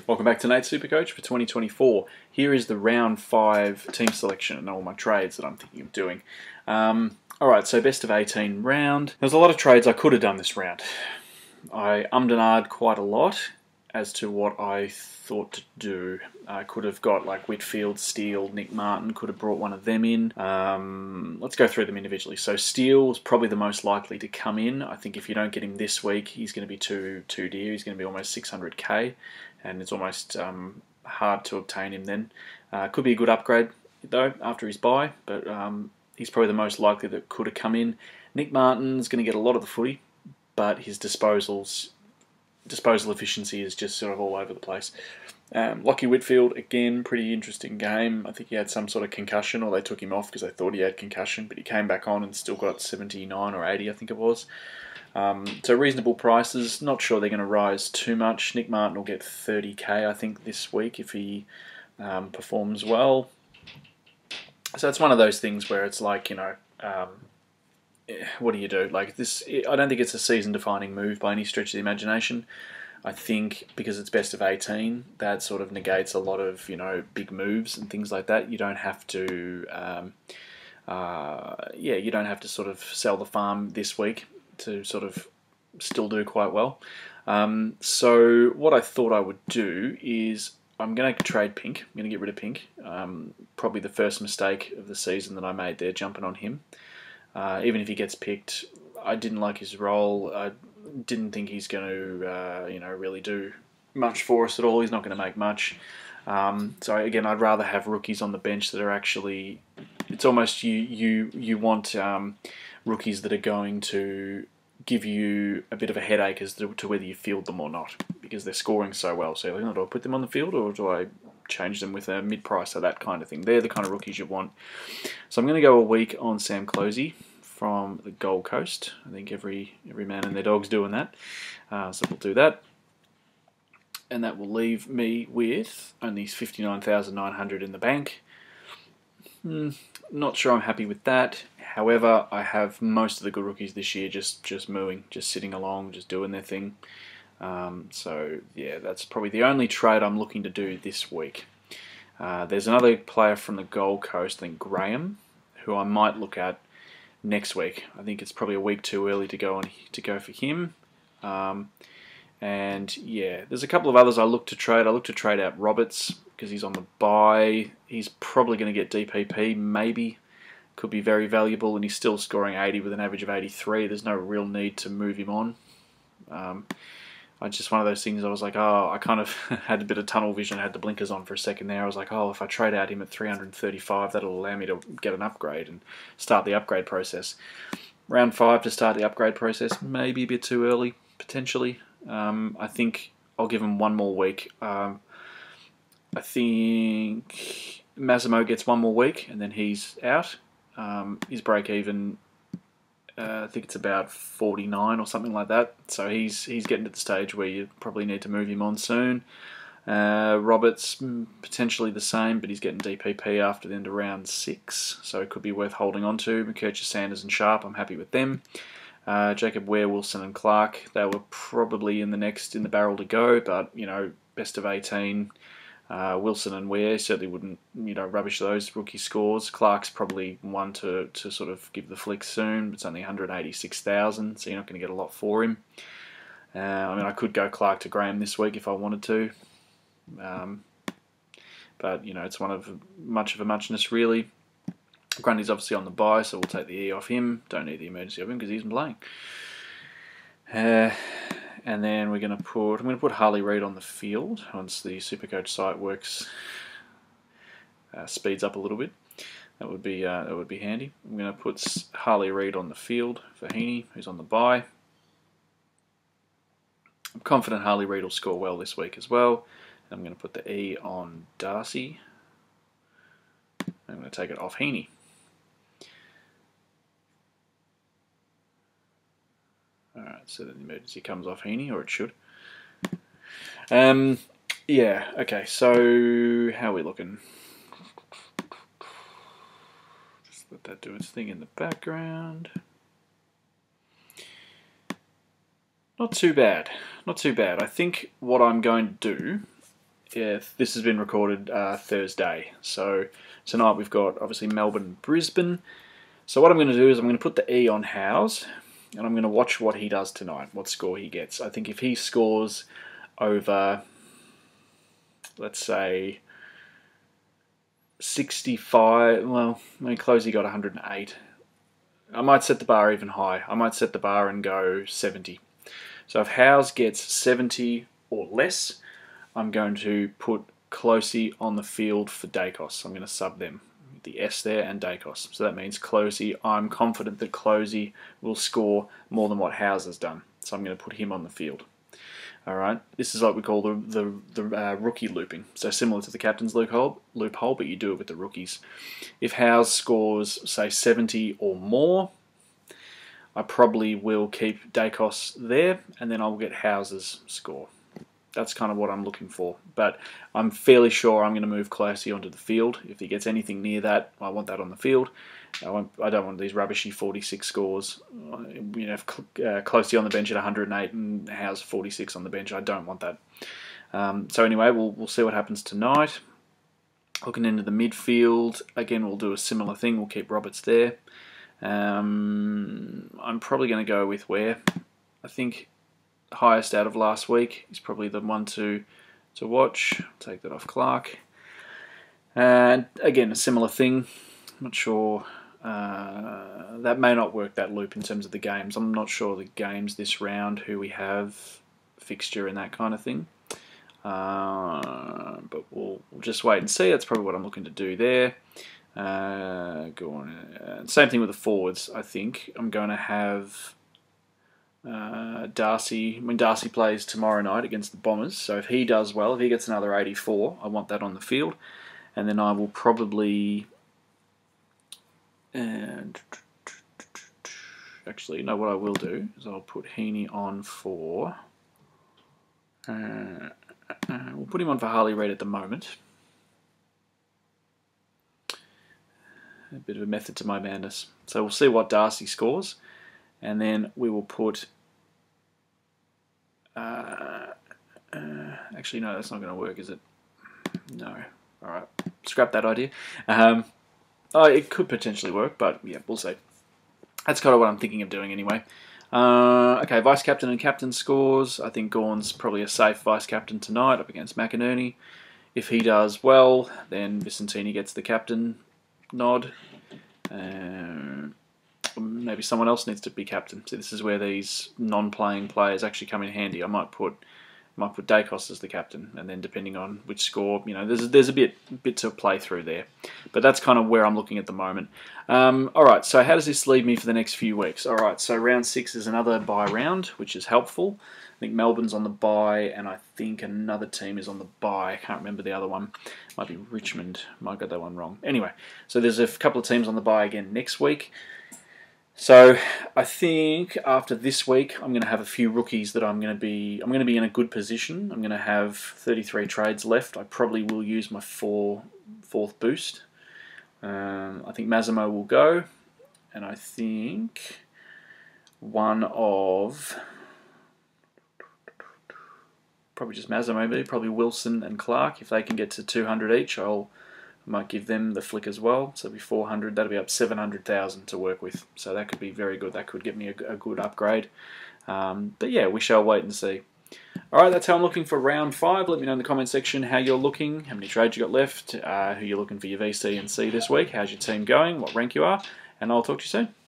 Welcome back to Nate's SuperCoach for 2024. Here is the round 5 team selection and all my trades that I'm thinking of doing. Alright, so best of 18 round. There's a lot of trades I could have done this round. I ummed and ahed quite a lot as to what I thought to do. I could have got like Whitfield, Steele, Nick Martin, could have brought one of them in. Let's go through them individually. So Steele is probably the most likely to come in. I think if you don't get him this week, he's going to be too dear. He's going to be almost 600k, and it's almost hard to obtain him then. Could be a good upgrade though after his bye, but he's probably the most likely that could have come in. Nick Martin's going to get a lot of the footy, but his disposal efficiency is just sort of all over the place. Lockie Whitfield, again, pretty interesting game. I think he had some sort of concussion, or they took him off because they thought he had concussion, but he came back on and still got 79 or 80, I think it was. So reasonable prices. Not sure they're going to rise too much. Nick Martin will get 30k, I think, this week if he performs well. So it's one of those things where it's like, what do you do? Like this, I don't think it's a season-defining move by any stretch of the imagination. I think because it's best of 18, that sort of negates a lot of big moves and things like that. You don't have to, you don't have to sort of sell the farm this week to sort of still do quite well. So what I thought I would do is I'm going to trade Pink. I'm going to get rid of Pink. Probably the first mistake of the season that I made there, jumping on him. Even if he gets picked, I didn't like his role. I didn't think he's going to, really do much for us at all. He's not going to make much. So again, I'd rather have rookies on the bench that are actually. It's almost you want rookies that are going to give you a bit of a headache as to whether you field them or not, because they're scoring so well. So like, do I put them on the field or do I change them with a mid-price or that kind of thing? They're the kind of rookies you want. So I'm going to go a week on Sam Closey from the Gold Coast. I think every man and their dog's doing that. So we'll do that. And that will leave me with only 59,900 in the bank. Not sure I'm happy with that. However, I have most of the good rookies this year just mooing, just sitting along, just doing their thing. So yeah, that's probably the only trade I'm looking to do this week. There's another player from the Gold Coast, I think Graham, who I might look at next week. I think it's probably a week too early to go for him. And yeah, there's a couple of others I look to trade. I look to trade out Roberts because he's on the bye. He's probably going to get DPP, maybe. Could be very valuable, and he's still scoring 80 with an average of 83. There's no real need to move him on. It's just one of those things I was like, I kind of had a bit of tunnel vision. I had the blinkers on for a second there. I was like, if I trade out him at 335, that'll allow me to get an upgrade and start the upgrade process. Round 5 to start the upgrade process, maybe a bit too early, potentially. I think I'll give him one more week. I think Massimo gets one more week, and then he's out. His break even, I think it's about 49 or something like that. So he's getting to the stage where you probably need to move him on soon. Roberts potentially the same, but he's getting DPP after the end of round 6, so it could be worth holding on to. McKercher, Sanders, and Sharp, I'm happy with them. Jacob Ware, Wilson, and Clark, they were probably in the barrel to go, but best of 18. Wilson and Ware certainly wouldn't rubbish those rookie scores. Clark's probably one to sort of give the flick soon. It's only 186,000, so you're not going to get a lot for him. I could go Clark to Graham this week if I wanted to, but it's much of a muchness really. Grundy's obviously on the bye, so we'll take the E off him. Don't need the emergency of him because he isn't playing. And then I'm going to put Harley Reid on the field once the SuperCoach site speeds up a little bit. That would be handy. I'm going to put Harley Reid on the field for Heaney, who's on the bye. I'm confident Harley Reid will score well this week as well. I'm going to put the E on Darcy. I'm going to take it off Heaney. Alright, so the emergency comes off Heaney, or it should. Yeah, okay, so how are we looking? Just let that do its thing in the background. Not too bad. Not too bad. I think what I'm going to do this has been recorded Thursday. So tonight we've got obviously Melbourne, Brisbane. So what I'm going to do is I'm going to put the E on Howes, and I'm going to watch what he does tonight, what score he gets. I think if he scores over, let's say, 65, well, I mean, Closey got 108. I might set the bar even high. I might set the bar and go 70. So if Howes gets 70 or less, I'm going to put Closey on the field for Dacos. I'm going to sub them, the S there and Dacos. So that means Closey, I'm confident that Closey will score more than what Howes has done. So I'm going to put him on the field. Alright, this is like we call the rookie looping. So similar to the captain's loophole, but you do it with the rookies. If Howes scores, say, 70 or more, I probably will keep Dacos there, and then I'll get Howes' score. That's kind of what I'm looking for. But I'm fairly sure I'm going to move Closey onto the field. If he gets anything near that, I want that on the field. I don't want these rubbishy 46 scores. You know, if Closey on the bench at 108 and Howes 46 on the bench, I don't want that. So anyway, we'll see what happens tonight. Looking into the midfield, again, we'll do a similar thing. We'll keep Roberts there. I'm probably going to go with Ware. I think highest out of last week is probably the one to watch. Take that off Clark. And again, a similar thing. I'm not sure. That may not work, that loop, in terms of the games. I'm not sure the games this round, who we have, fixture and that kind of thing. But we'll just wait and see. That's probably what I'm looking to do there. Go on. Same thing with the forwards, I think. I'm going to have Darcy, when Darcy plays tomorrow night against the Bombers. So if he does well, if he gets another 84, I want that on the field. And then I will probably... And actually, no, what I will do is I'll put Heaney on for... we'll put him on for Harley Reid at the moment. A bit of a method to my madness. So we'll see what Darcy scores. And then we will put... actually, no, that's not going to work, is it? No. Alright, scrap that idea. It could potentially work, but yeah, we'll see. That's kind of what I'm thinking of doing anyway. Okay, vice-captain and captain scores. I think Gawn's probably a safe vice-captain tonight up against McInerney. If he does well, then Vicentini gets the captain nod. Maybe someone else needs to be captain. So this is where these non-playing players actually come in handy. I might put Dacos as the captain, and then depending on which score, you know, there's a bit to play through there. But that's kind of where I'm looking at the moment. Alright, so how does this leave me for the next few weeks? Alright, so round 6 is another bye round, which is helpful. I think Melbourne's on the bye, and I think another team is on the bye. I can't remember the other one. Might be Richmond. Might got that one wrong. Anyway, so there's a couple of teams on the bye again next week. So I think after this week, I'm going to have a few rookies that I'm going to be in a good position. I'm going to have 33 trades left. I probably will use my fourth boost. I think Massimo will go, and I think one of probably just Massimo, maybe probably Wilson and Clark. If they can get to 200 each, I might give them the flick as well. So it'll be 400. That'll be up 700,000 to work with. So that could be very good. That could get me a good upgrade. But yeah, we shall wait and see. Alright, that's how I'm looking for round 5. Let me know in the comment section how you're looking, how many trades you got left, who you're looking for your VC and C this week, how's your team going, what rank you are, and I'll talk to you soon.